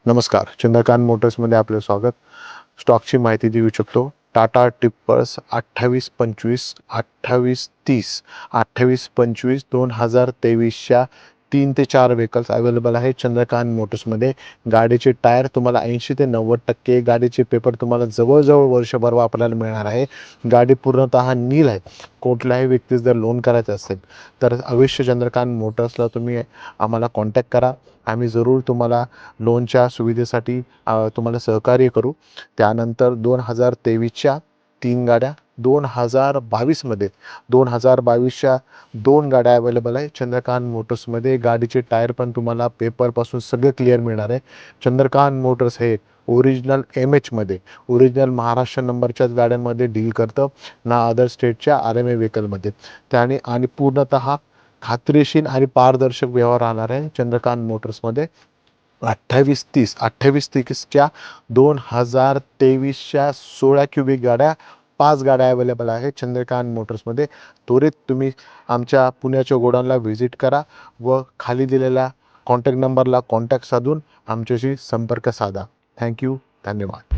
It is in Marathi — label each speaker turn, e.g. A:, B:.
A: नमस्कार, चंद्रकांत मोटर्समध्ये आपलं स्वागत. स्टॉकची माहिती देऊ शकतो. टाटा टिप्पर्स 2825, 2830, 2825 2023च्या 3 ते 4 व्हेकल्स अवेलेबल आहे चंद्रकांत मोटर्समध्ये. गाडीचे टायर तुम्हाला 80 ते 90%, गाडीचे पेपर तुम्हाला जवळजवळ वर्षभर वापरायला मिळणार आहे. गाडी पूर्णतः नील आहे. कुठल्याही व्यक्तीस जर लोन करायचं असेल तर अवश्य चंद्रकांत मोटर्सला तुम्ही आम्हाला कॉन्टॅक्ट करा. आम्ही जरूर तुम्हाला लोनच्या सुविधेसाठी तुम्हाला सहकार्य करू. त्यानंतर 2023च्या 3 गाड्या, 2022मध्ये 2022च्या 2 गाड्या अवेलेबल आहे चंद्रकांत मोटर्समध्ये. गाडीचे टायर पण तुम्हाला पेपरपासून सगळं क्लिअर मिळणार आहे. चंद्रकांत मोटर्स हे ओरिजिनल MHमध्ये, ओरिजिनल महाराष्ट्र नंबरच्याच गाड्यांमध्ये डील करतं, ना अदर स्टेटच्या RMA व्हेकलमध्ये. त्याने आणि पूर्णतः खात्रीशीर आणि पारदर्शक व्यवहार राहणार आहे चंद्रकांत मोटर्समध्ये. 2830च्या 2023च्या 16 क्युबिक गाड्या, 5 गाड्या अवेलेबल आहे चंद्रकांत मोटर्समध्ये. त्वरित तुम्ही आमच्या पुण्याच्या गोडाऊनला व्हिजिट करा व खाली दिलेल्या कॉन्टॅक्ट नंबरला कॉन्टॅक्ट साधून आमच्याशी संपर्क साधा. थँक्यू. धन्यवाद.